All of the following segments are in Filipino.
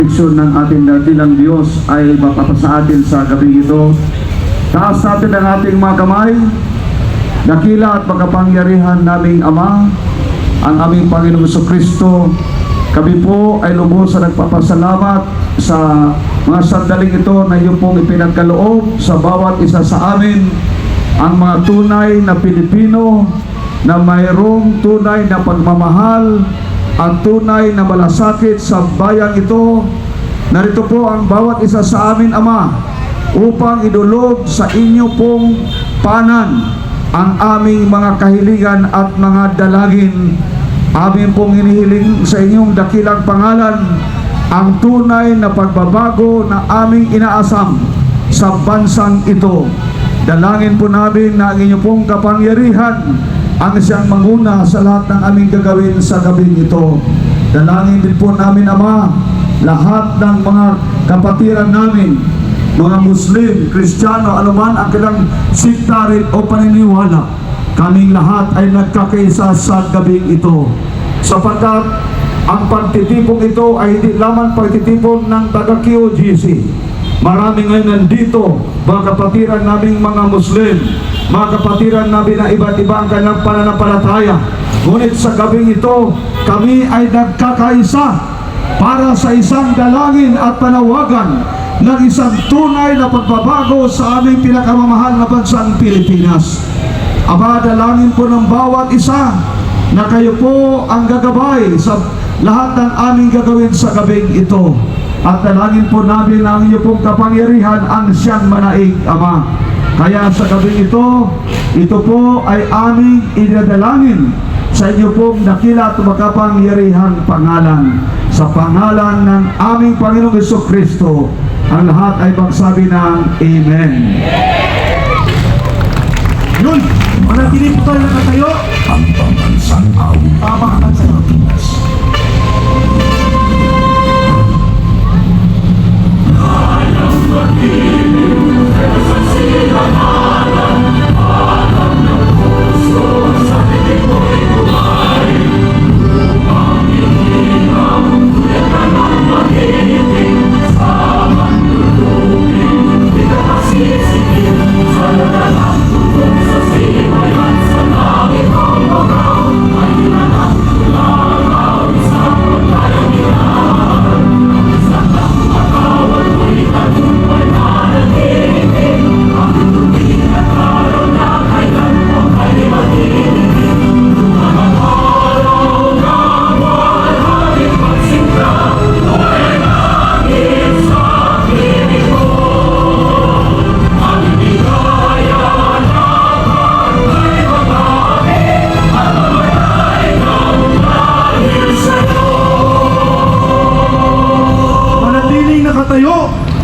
Ng ating dakilang Diyos ay mapapasa atin sa gabi ito. Taas natin ang ating mga kamay. Dakila at makapangyarihan naming Ama, ang aming Panginoong Jesucristo. Kami po ay lubos sa nagpapasalamat sa mga sandaling ito na iyo pong ipinagkaloob sa bawat isa sa amin, ang mga tunay na Pilipino na mayroong tunay na pagmamahal at tunay na malasakit sa bayang ito. Narito po ang bawat isa sa amin, Ama, upang idulog sa inyo pong panan ang aming mga kahilingan at mga dalangin. Amin pong hinihiling sa inyong dakilang pangalan ang tunay na pagbabago na aming inaasam sa bansang ito. Dalangin po namin na ang inyong pong kapangyarihan ang siyang manguna sa lahat ng aming gagawin sa gabing ito. Dalangin din po namin, Ama, lahat ng mga kapatiran namin, mga Muslim, Kristiyano, anuman ang kailang siktarin o paniniwala, kaming lahat ay nagkakaisa sa gabing ito. Sapagkat ang pagtitipon ito ay hindi lamang pagtitipon ng taga-QGC. Marami ngayon nandito, mga kapatiran naming mga Muslim, mga kapatiran namin na iba't iba ang kanilang pananampalataya. Ngunit sa gabing ito, kami ay nagkakaisa para sa isang dalangin at panawagan ng isang tunay na pagbabago sa aming pinakamamahal na bansang Pilipinas. Aba, dalangin po ng bawat isa na kayo po ang gagabay sa lahat ng aming gagawin sa gabing ito. At dalangin po namin ang inyo pong kapangyarihan ang siyang manaig, Ama. Kaya sa gabing ito po ay aming idadalangin sa inyo pong dakila at makapangyarihang pangalan. Sa pangalan ng aming Panginoong Jesucristo, ang lahat ay magsabi ng Amen. Yun! Manatili po tayo nakatayo. Ang pambansang awit. Pambansang awit.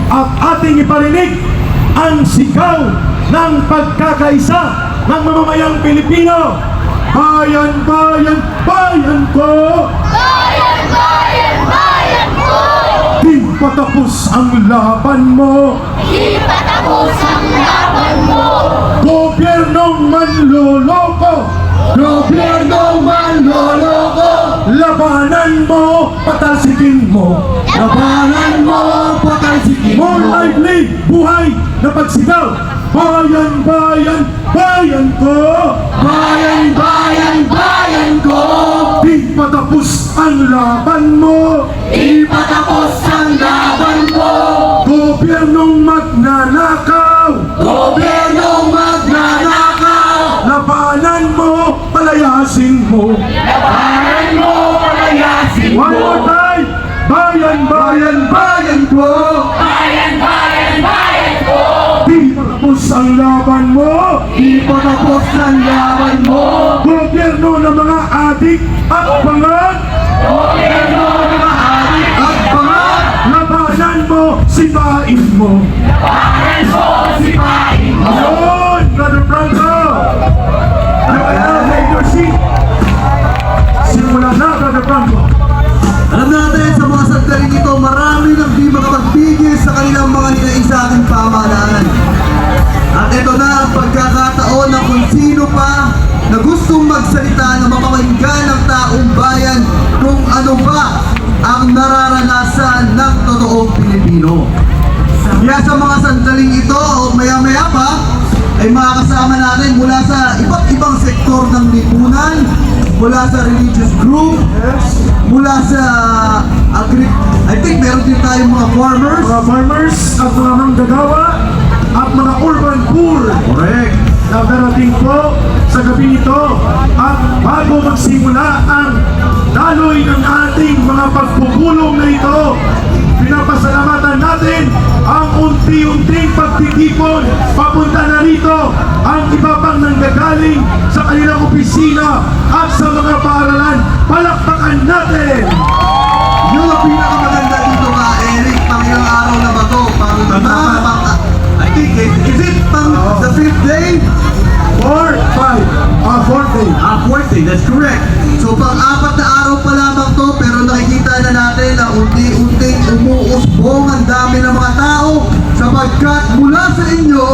At ating iparinig ang sigaw ng pagkakaisa ng mamamayang Pilipino. Bayan, bayan, bayan ko! Bayan, bayan, bayan ko! Di patapos ang laban mo! Di patapos ang laban mo! Gobyernong manloloko! Gobyernong manloloko! Labanan mo, patalsikin mo! Labanan mo, patalsikin mo! More lively, buhay na pagsigaw! Bayan, bayan, bayan ko! Bayan, bayan, bayan ko! Di patapos ang laban mo! Di patapos ang laban mo! Gobyernong magnanakaw! Gobyernong magnanakaw! Labanan mo, palayasin mo! Labanan mo, palayasin mo! One more time! Bayan, bayan, bayan ko! Bayan, bayan, bayan ko! Di patapos ang laban mo! Di patapos ang laban mo! Gobyerno ng mga adik at pangad! Gobyerno ng mga adik at pangad! Labanan mo, sipain mo! Labanan mo, sipain mo! Yun, Brother Franco! Take your seat! Simula na, Brother Franco! Alam natin sa mga sandaling ito, marami nang di makapagpigil sa kanilang mga hinaisang pamahalaan. At ito na ang pagkakataon na kung sino pa na gustong magsalita na mapapakinggan ng taong bayan kung ano ba ang nararanasan ng totoong Pilipino. Kaya sa mga sandaling ito o maya-maya pa ay makakasama natin mula sa iba't ibang sektor ng lipunan, mula sa religious group, mula sa I think meron din tayong mga farmers. Mga farmers at mga manggagawa at mga urban poor Correct. na darating po sa gabi ito. At bago magsimula ang daloy ng ating mga pagpupulong na ito, pinapasalamatan natin ang unti-unting pagtitipon papunta na rito ang iba pang nanggagaling sa kanilang opisina at sa mga paaralan. Palakpakan natin! Yun ang pinakamaganda dito ka, Eric. Pang ilang araw na ba to? I think, is it pang the 5th day? 4th day. Fourth day, that's correct. So pang-4 na araw pa lamang to, pero nakikita na natin na unti-unting umuusbong ang dami ng mga tao sapagkat mula sa inyo,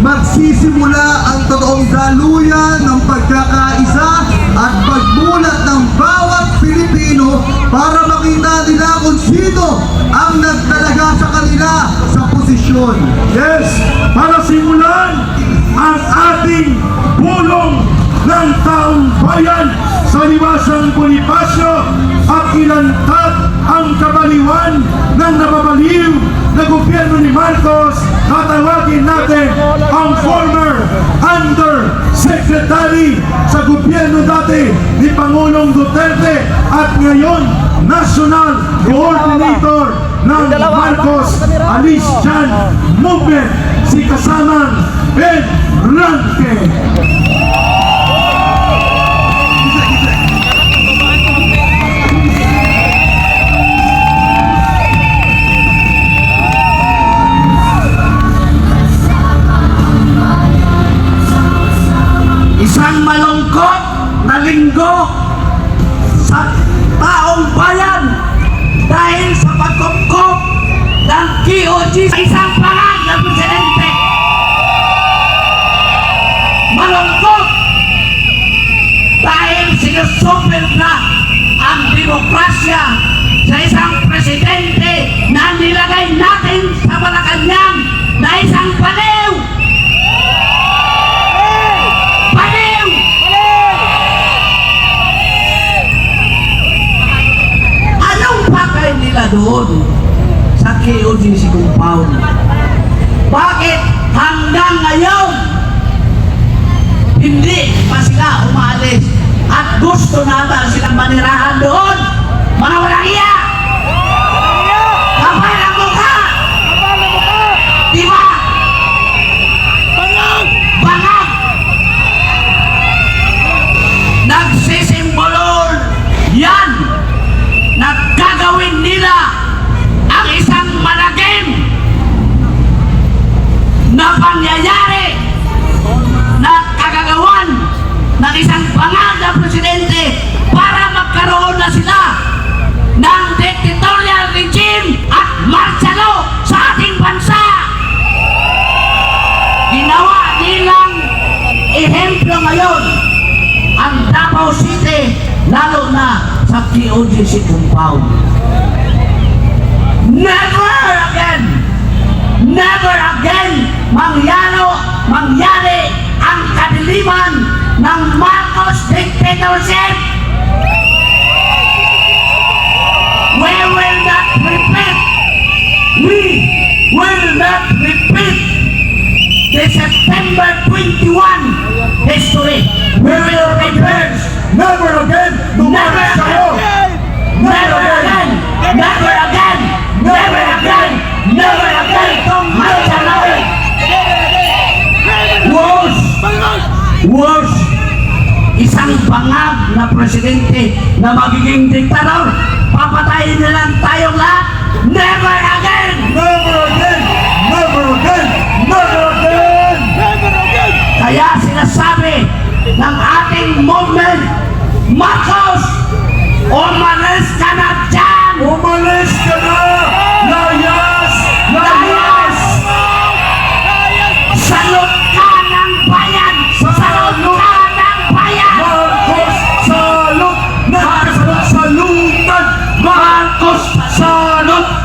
magsisimula ang totoong daluyan ng pagkakaisa at pagmulat ng bawat Pilipino para makita nila kung sino ang nagtalaga sa kanila sa posisyon. Yes, para simulan ang ating pulong ng taong bayan sa liwasang Bonifacio at ilantad ang kabaliwan ng nababaliw na gobyerno ni Marcos. Tatawagin natin ang former Undersecretary sa gobyerno dati ni Pangulong Duterte at ngayon National Coordinator ng Marcos Alice Chan Movement, si kasamang Ben Ranque. Isang malungkot na linggo sa taong bayan dahil sa pagkupkup ng QOG sa isang pangag na presidente. Malungkot dahil sinusupil na ang demokrasya sa isang presidente na nilagay natin sa Malacanang na isang baliw. Baliw! Anong pakay nila doon sa KOGC compound? Bakit hanggang ngayon hindi pa sila umalis at gusto nata silang manirahan doon? Mga walang iya! Kapal ang mukha! Di ba? Bangag! Bangag! Nagsisimbolo yan na gagawin nila ang isang malagim na pangyayari na kagagawan ng isang bangag na presidente para magkaroon na sila ng dictatorial regime at martial law sa ating bansa. Ginawa nilang ehemplo ngayon ang Davao City, lalo na sa QOGC compound. Never again mangyari ang kadiliman ng Marcos dictatorship. We will not repeat the September 21 history. We will reverse. Never again! Never again! Never again! Never again! Never again! Never again! Martial worse! Isang bangag na presidente na magiging diktador. Papatayin nilang tayong lahat. Never again! Never again! Never again! Never again! Kaya sinasabi ng ating movement, Marcos, umalis ka na dyan! Umalis ka na! Layas! Layas! Salot ka ng bayan! Salot ka ng bayan! Marcos, salot! Nagkasalutan!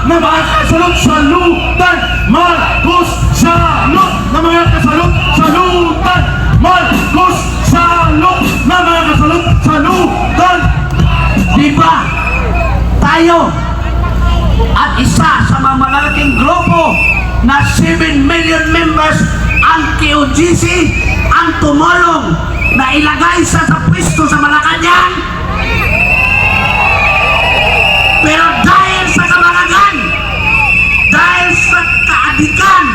na mga kasalot-salutan! Marcos salot na mga kasalot-salutan! Marcos salot na mga kasalot-salutan! Di ba? Tayo at isa sa mga malalaking grupo na 7 million members ang KOGC ang tumulong na ilagay sa pwesto sa Malacanang. Pero dahil sa kabalagan, dahil sa kaadikan,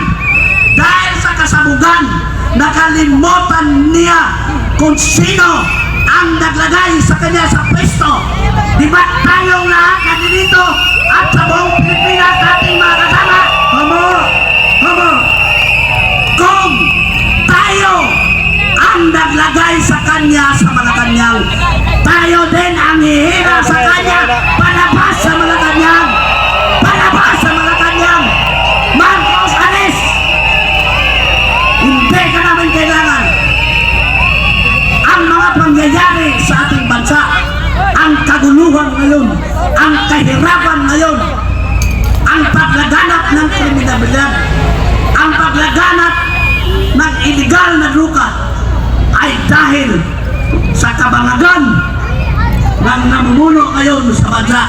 dahil sa kasabugan, nakalimutan niya kung sino ang naglagay sa kanya sa pwesto. Di ba tayong lahat nandito at sa buong Pilipinas ating mga kasama? Tama! Tama! Kung tayo ang naglagay sa kanya sa Malacanang, tayo din ang hihira sa kanya palabas sa Malacanang. Palabas sa Malacanang. Marcos, alis! Hindi ka namin kailangan. Ang mga pangyayari sa ating bansa, ang kaguluhan ngayon, ang kahirapan ngayon, ang paglaganap ng kriminalidad, ang paglaganap ng illegal na droga ay dahil sa kabangagan ng namumuno ngayon sa bansa.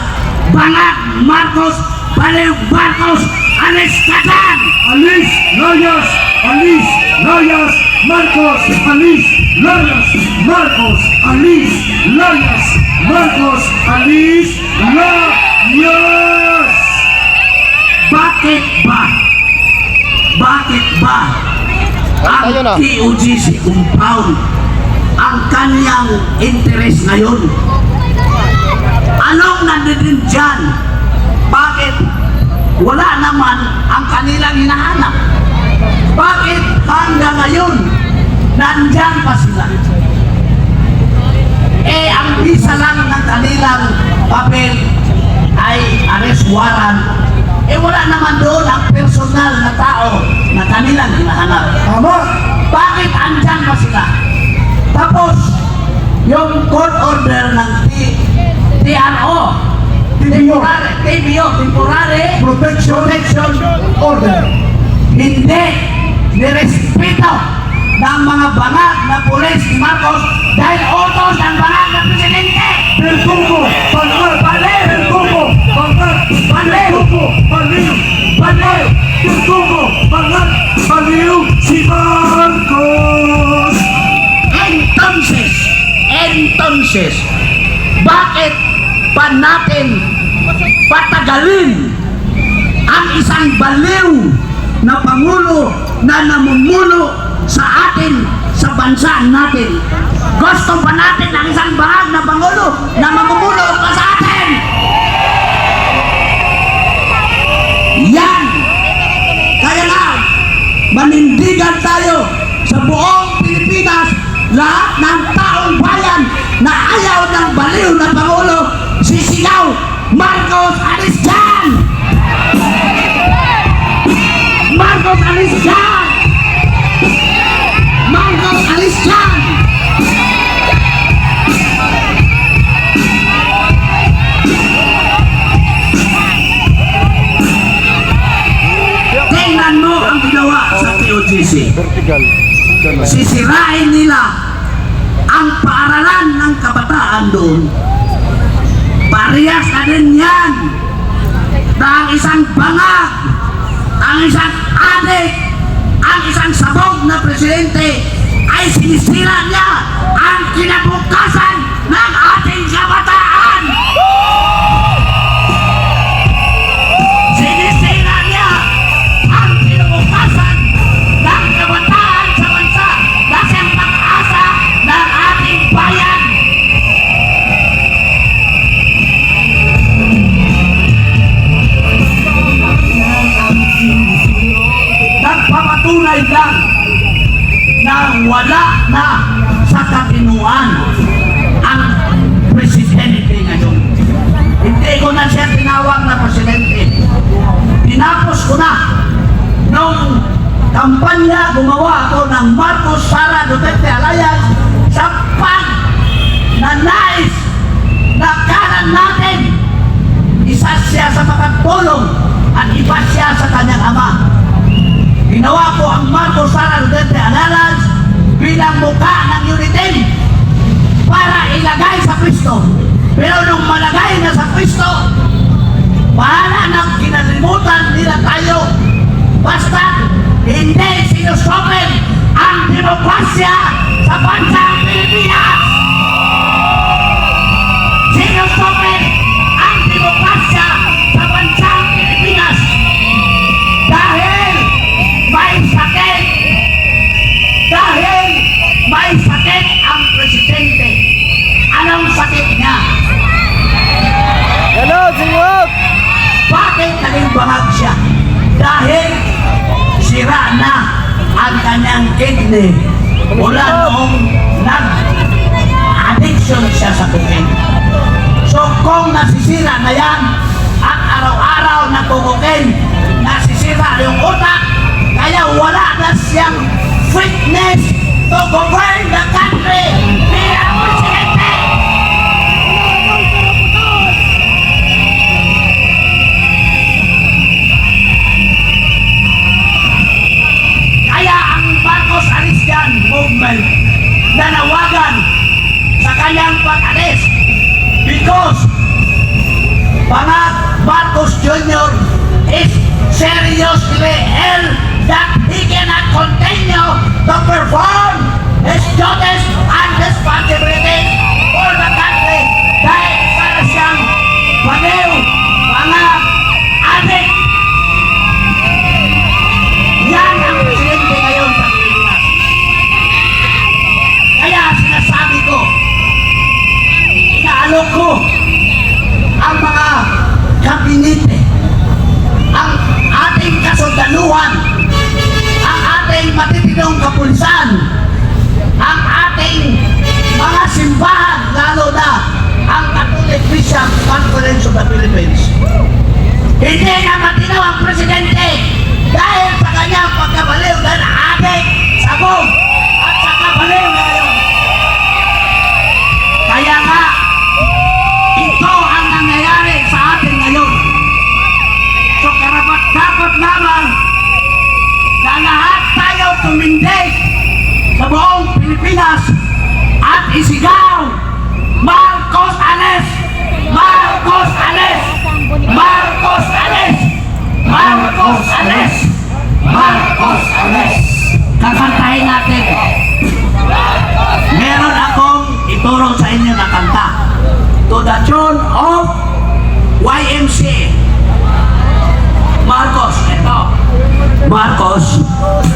Bangag Marcos, Baliw Marcos, alis ka dyan! Alis! Layas! Alis! Layas! Marcos! Alis! Layas! Marcos! Alis! Layas! Marcos! Alis! Layas! Bakit ba? Bakit ba ang KOGC compound ang kanyang interest ngayon? Anong nandun dyan? Bakit wala naman ang kanilang hinahanap? Bakit hanggang ngayon nandyan pa sila? Eh, ang bisa lang ng kanilang papel ay arrest warrant. Eh, wala naman doon ang personal na tao na kanilang hinahanap. Tama! Bakit andyan pa sila? Tapos, yung court order ng TRO, temporary protection Order! hindi nirespeto ng mga bangag na pulis ni Marcos dahil utos ng bangag na presidente. Pertubo! Bangat! Baliw! Pertubo! Bangat! Baliw! Pertubo! Baliw! Baliw! Pertubo! Bangat! Baliw! Si Marcos! Entonces, bakit pa natin patagalin ang isang baliw na pangulo na namumuno sa atin, sa bansa natin? Gusto pa natin ang isang bahag na pangulo na mamumuno pa sa atin? Yan! Kaya nga, manindigan tayo sa buong Pilipinas, lahat ng taong bayan na ayaw ng baliw na pangulo, sisigaw, Marcos, alis dyan! Marcos, alis dyan! Marcos, alis dyan! Tingnan mo ang ginawa sa KOGC. Sisirain nila ang paaralan ng kabataan doon. Parehas na din yan na ang isang bangag, ang isang adik, ang isang sabog na presidente ay sinisira niya ang kinabukasan ng ating kabataan. Sinisira niya ang kinabukasan ng kabataan sa bansa na siyang pag-asa ng ating bayan. Nagpapatunay lang na wala na sa katinuan ang presidente ngayon. Hindi ko na siya tinawag na presidente. Tinapos ko na. Nung kampanya, gumawa ako ng Marcos Sara Duterte Alliance sa pag-nanais na kanan natin. Isa siya sa makatulong ginawa po ang Marcos Sara Duterte Alliance bilang mukha ng Unitem para ilagay sa pwesto. Pero nung malagay na sa pwesto, bahala nang kinalimutan nila tayo. Basta hindi sinusopen ang demokrasya sa bansang Pilipinas. Sinusopen ang demokrasya sa bansang Pilipinas dahil may sakit. Dahil may sakit ang presidente. Anong sakit niya? Bakit naging bangag siya? Dahil sira na ang kanyang kidney mula noong nag-addiction siya sa cocaine. So kung nasisira na yan, at araw-araw na cocaine, nasisira yung utak, kaya wala na siyang fitness to govern the country bilang presidente. Kaya ang Marcos Arisian movement nanawagan sa kanyang pag-alis because Bangag Marcos Jr. is seriously ill that he cannot continue to perform his duties and responsibilities for the country dahil para siyang baliw, mga adik. Yan ang presidente ngayon sa Pilipinas. Kaya sinasabi ko, inaalok ko ang mga kabinete, ang ating kasundaluhan, ang ating matitinong kapulisan, ang ating mga simbahan, lalo na ang Catholic Bishop Conference of the Philippines. Hindi na matinaw ang presidente dahil sa kanyang pagkabaliw dahil adik, sabog, at sa kabaliw ngayon. Kaya nga, ito ang nangyayari sa atin ngayon. So karapat-dapat lamang na lahat tayo tumindig sa buong Pilipinas at isigaw, Marcos Alis! Marcos Alis! Marcos Alis! Marcos Alis! Marcos Alis! Kakantahin natin. Meron akong ituro sa inyo na kanta. To the tune of YMCA. Marcos, ito. Marcos,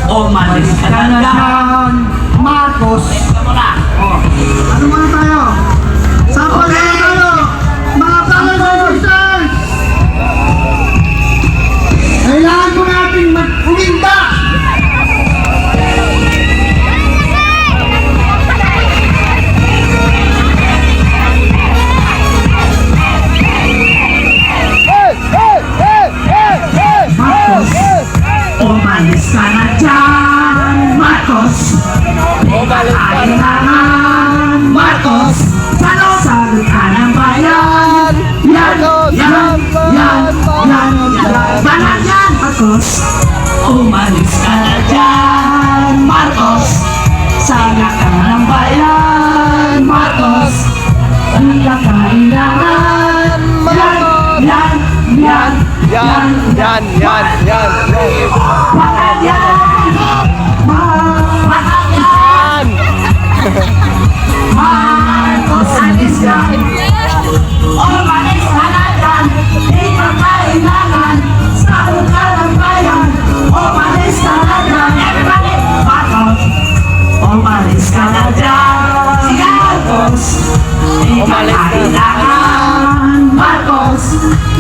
umalis ka na dyan. Marcos. Ito mo na. Ano muna tayo? Sample Okay. na tayo! Mga brothers and sisters! Kailangan po natin mag-uminta! Marcos, umalis ka na dyan. Marcos, kailangan. Marcos, salot ka ng bayan. Yan, yan, yan, yan, yan. Banal yan, Marcos. Umalis ka na dyan. Marcos, sagot ka ng bayan. Marcos, hindi ka kailangan. Yan, yan, yan. Yan. Bakal yan! Bakal yan! Marcos, alis yan! Umalis ka na dyan! Di ka kailangan! Sa ka ng bayan! Umalis ka na dyan! Everybody! Marcos! Umalis ka na dyan! Sige! Marcos! Di ka kailangan! Marcos!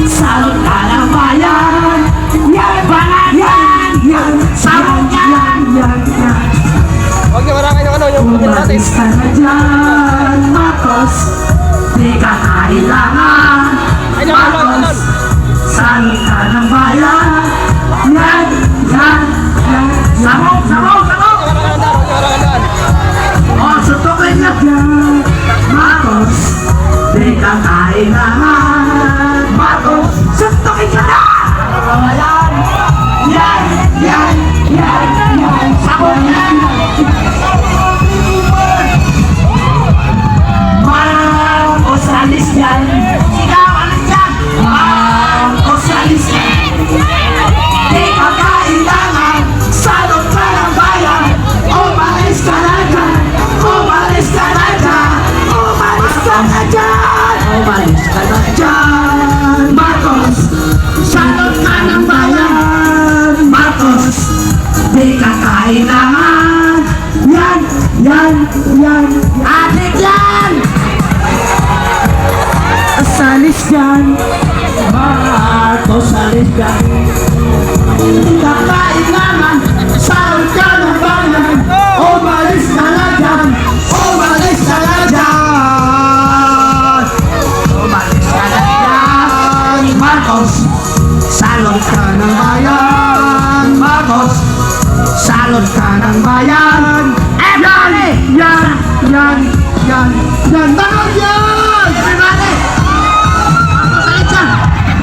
Salot ka ng bayan! Yan! Banal yan! Yan! Salot yan! Yan! Yan! Huwag niyo marami yung yung natin. Umalis ka na dyan, Marcos. Di ka kailangan, Ay, doon. Marcos. Salot ka ng bayan. Yan, yan, yan. Sabog, sabog, sabog! O, sutukin niya dyan, Marcos. Di ka kailangan, Marcos. Sutukin niya na! Yan, yan, yan, yan. Umalis ka na dyan, Marcos. Salot ka ng bayan, Marcos. Di ka kailangan. Yan. Adik yan. Salis dyan, Marcos, salis dyan. Di ka kailangan. Salot ka ng bayan. Umalis ka na dyan. Umalis ka na dyan. Umalis ka na dyan, Marcos. Salot ka ng bayan, Marcos. Salot ka ng bayan. Yan. Tanong yan! Everybody! Marcos, alis dyan!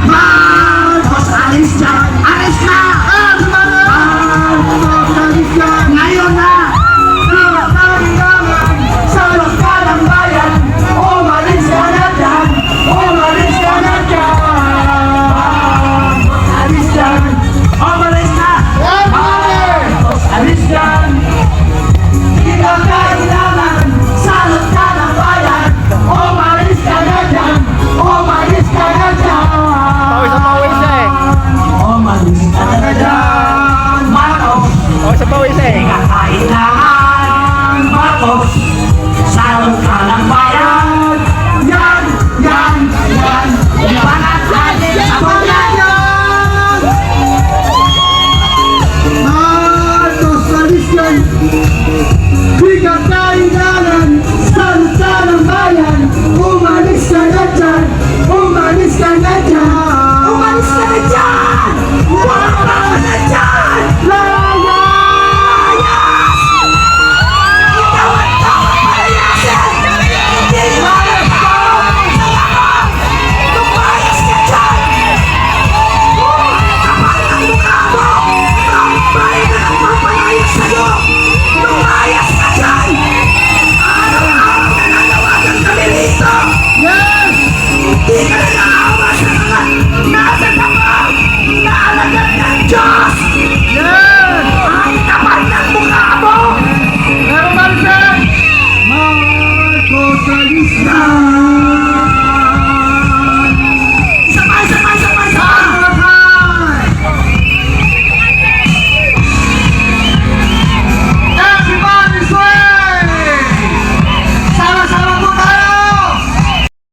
Marcos, alis dyan!